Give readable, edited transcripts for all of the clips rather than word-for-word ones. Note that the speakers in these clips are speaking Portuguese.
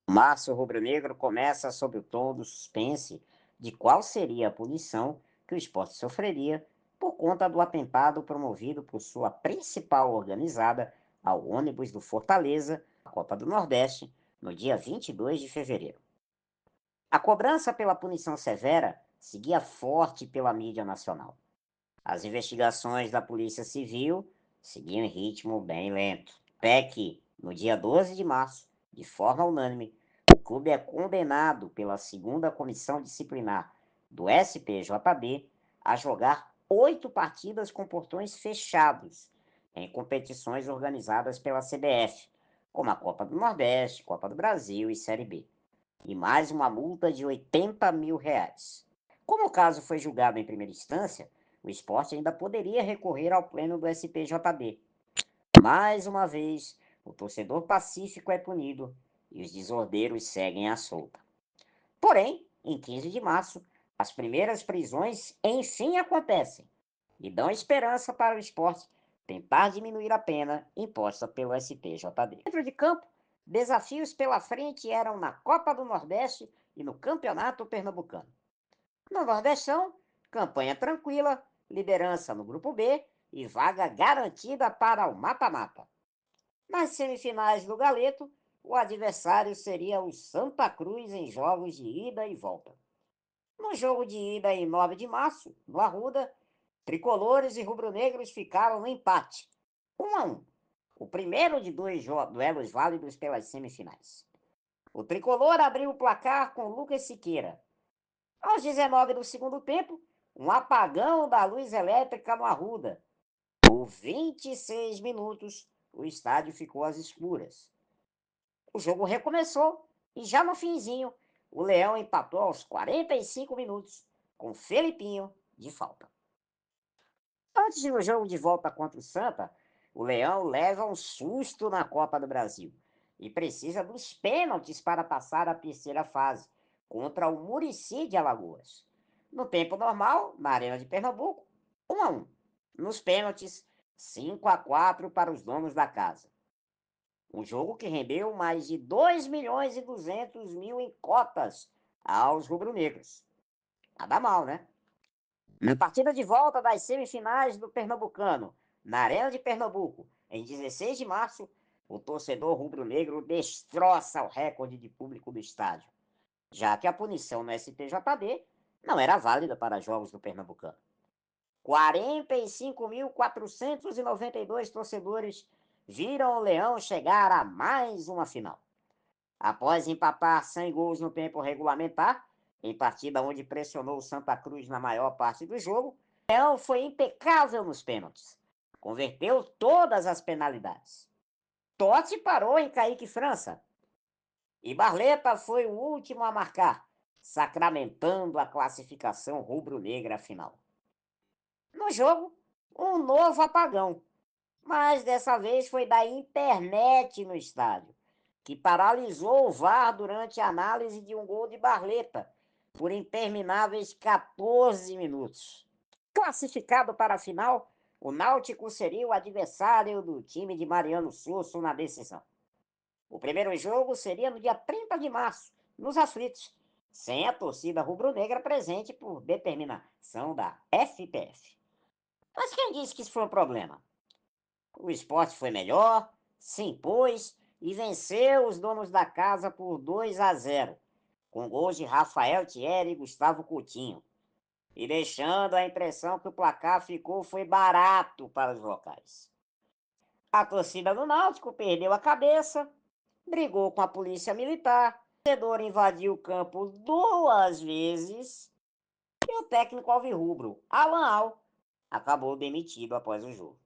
O Março Rubro-Negro começa sob o tom do suspense de qual seria a punição que o esporte sofreria por conta do atentado promovido por sua principal organizada ao ônibus do Fortaleza, a Copa do Nordeste, no dia 22 de fevereiro. A cobrança pela punição severa seguia forte pela mídia nacional. As investigações da Polícia Civil seguiam em ritmo bem lento. Até que, no dia 12 de março, de forma unânime, o clube é condenado pela segunda comissão disciplinar do SPJD a jogar 8 partidas com portões fechados em competições organizadas pela CBF, como a Copa do Nordeste, Copa do Brasil e Série B, e mais uma multa de R$ 80 mil. Como o caso foi julgado em primeira instância, o esporte ainda poderia recorrer ao pleno do SPJD. Mais uma vez, o torcedor pacífico é punido e os desordeiros seguem à solta. Porém, em 15 de março, as primeiras prisões enfim acontecem e dão esperança para o esporte tentar diminuir a pena imposta pelo STJD. Dentro de campo, desafios pela frente eram na Copa do Nordeste e no Campeonato Pernambucano. No Nordestão, campanha tranquila, liderança no Grupo B e vaga garantida para o mata-mata. Nas semifinais do Galeto, o adversário seria o Santa Cruz em jogos de ida e volta. No jogo de ida em 9 de março, no Arruda, tricolores e rubro-negros ficaram no empate, 1-1. O primeiro de dois duelos válidos pelas semifinais. O tricolor abriu o placar com Lucas Siqueira. Aos 19 do segundo tempo, um apagão da luz elétrica no Arruda. Por 26 minutos, o estádio ficou às escuras. O jogo recomeçou e já no finzinho, o Leão empatou aos 45 minutos com Felipinho de falta. Antes do jogo de volta contra o Santa, o Leão leva um susto na Copa do Brasil e precisa dos pênaltis para passar a terceira fase contra o Muricy de Alagoas. No tempo normal, na Arena de Pernambuco, 1-1. Nos pênaltis, 5-4 para os donos da casa. Um jogo que rendeu mais de 2.200.000 em cotas aos rubro-negros. Nada mal, né? Na partida de volta das semifinais do Pernambucano, na Arena de Pernambuco, em 16 de março, o torcedor rubro-negro destroça o recorde de público do estádio, já que a punição no STJD não era válida para jogos do Pernambucano. 45.492 torcedores viram o Leão chegar a mais uma final. Após empatar sem gols no tempo regulamentar, em partida onde pressionou o Santa Cruz na maior parte do jogo, o Leão foi impecável nos pênaltis. Converteu todas as penalidades. Totti parou em Kaique França. E Barleta foi o último a marcar, sacramentando a classificação rubro-negra final. No jogo, um novo apagão, mas dessa vez foi da internet no estádio, que paralisou o VAR durante a análise de um gol de Barleta, por intermináveis 14 minutos. Classificado para a final, o Náutico seria o adversário do time de Mariano Sosso na decisão. O primeiro jogo seria no dia 30 de março, nos Aflitos, sem a torcida rubro-negra presente por determinação da FPF. Mas quem disse que isso foi um problema? O esporte foi melhor, se impôs e venceu os donos da casa por 2-0, com gols de Rafael Thierry e Gustavo Coutinho, e deixando a impressão que o placar foi barato para os locais. A torcida do Náutico perdeu a cabeça, brigou com a polícia militar, o torcedor invadiu o campo 2 vezes e o técnico alvirrubro, Alan Al, acabou demitido após o jogo.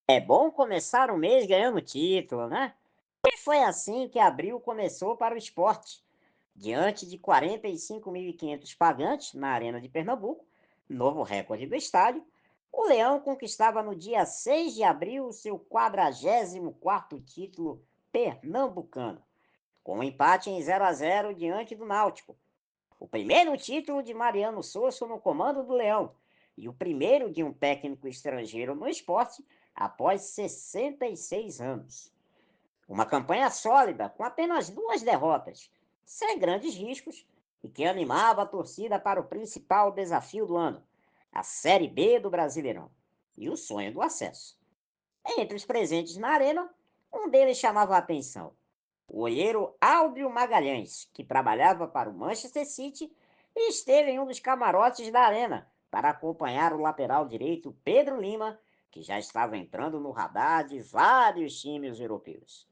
É bom começar o mês ganhando título, né? E foi assim que abril começou para o esporte. Diante de 45.500 pagantes na Arena de Pernambuco, novo recorde do estádio, o Leão conquistava no dia 6 de abril o seu 44º título pernambucano, com um empate em 0-0 diante do Náutico, O primeiro título de Mariano Souza no comando do Leão e o primeiro de um técnico estrangeiro no esporte após 66 anos. Uma campanha sólida, com apenas 2 derrotas, sem grandes riscos, e que animava a torcida para o principal desafio do ano, a Série B do Brasileirão, e o sonho do acesso. Entre os presentes na arena, um deles chamava a atenção. O olheiro Álbio Magalhães, que trabalhava para o Manchester City e esteve em um dos camarotes da arena para acompanhar o lateral direito Pedro Lima, que já estava entrando no radar de vários times europeus.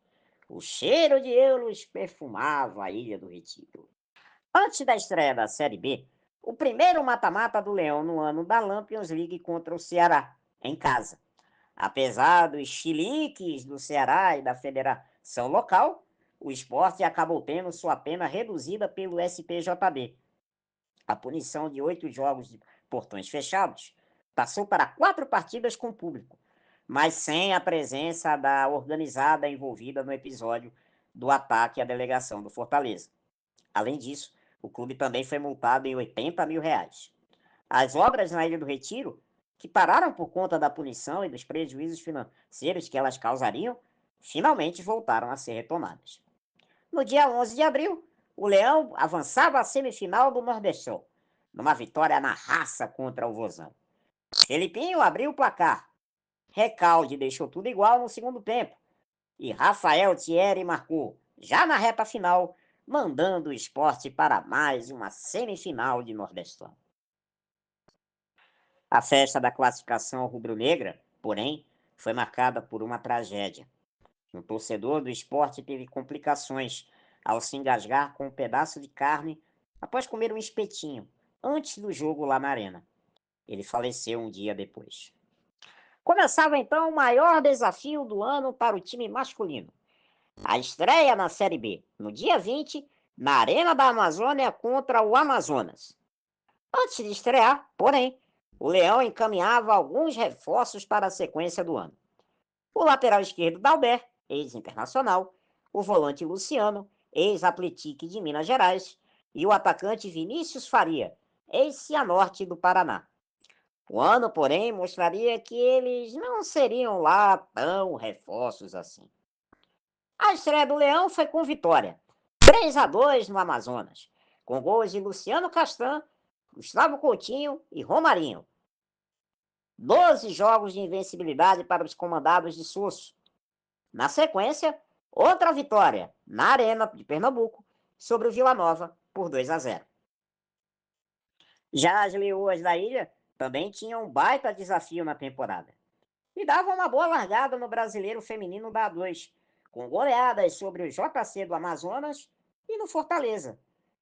O cheiro de euros perfumava a Ilha do Retiro. Antes da estreia da Série B, o primeiro mata-mata do Leão no ano da Champions League contra o Ceará, em casa. Apesar dos chiliques do Ceará e da federação local, o esporte acabou tendo sua pena reduzida pelo SPJB. A punição de 8 jogos de portões fechados passou para 4 partidas com público, mas sem a presença da organizada envolvida no episódio do ataque à delegação do Fortaleza. Além disso, o clube também foi multado em R$ 80 mil. As obras na Ilha do Retiro, que pararam por conta da punição e dos prejuízos financeiros que elas causariam, finalmente voltaram a ser retomadas. No dia 11 de abril, o Leão avançava à semifinal do Nordestão, numa vitória na raça contra o Vozão. Felipinho abriu o placar. Recalde deixou tudo igual no segundo tempo. E Rafael Thierry marcou, já na reta final, mandando o esporte para mais uma semifinal de Nordestão. A festa da classificação rubro-negra, porém, foi marcada por uma tragédia. Um torcedor do esporte teve complicações ao se engasgar com um pedaço de carne após comer um espetinho, antes do jogo lá na arena. Ele faleceu um dia depois. Começava então o maior desafio do ano para o time masculino. A estreia na Série B, no dia 20, na Arena da Amazônia contra o Amazonas. Antes de estrear, porém, o Leão encaminhava alguns reforços para a sequência do ano. O lateral esquerdo Dalber, ex-internacional, o volante Luciano, ex-Atletique de Minas Gerais, e o atacante Vinícius Faria, ex-Cianorte do Paraná. O ano, porém, mostraria que eles não seriam lá tão reforços assim. A estreia do Leão foi com vitória, 3-2 no Amazonas, com gols de Luciano Castan, Gustavo Coutinho e Romarinho. 12 jogos de invencibilidade para os comandados de Susso. Na sequência, outra vitória na Arena de Pernambuco sobre o Vila Nova por 2-0. Já as Leoas da Ilha também tinham um baita desafio na temporada e davam uma boa largada no Brasileiro Feminino da A2, com goleadas sobre o JC do Amazonas e no Fortaleza,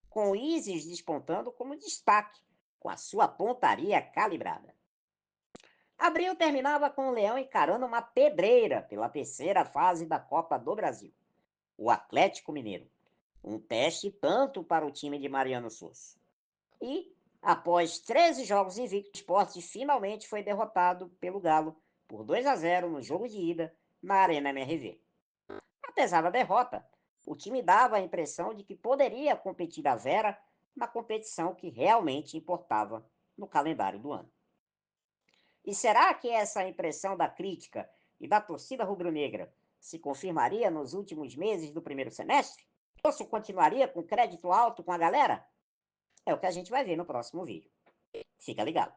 com o Isis despontando como destaque, com a sua pontaria calibrada. Abril terminava com o Leão encarando uma pedreira pela terceira fase da Copa do Brasil, o Atlético Mineiro. Um teste tanto para o time de Mariano Souza. E, após 13 jogos invictos, o Sport finalmente foi derrotado pelo Galo por 2-0 no jogo de ida na Arena MRV. Apesar da derrota, o time dava a impressão de que poderia competir a vera na competição que realmente importava no calendário do ano. E será que essa impressão da crítica e da torcida rubro-negra se confirmaria nos últimos meses do primeiro semestre? Ou se continuaria com crédito alto com a galera? É o que a gente vai ver no próximo vídeo. Fica ligado.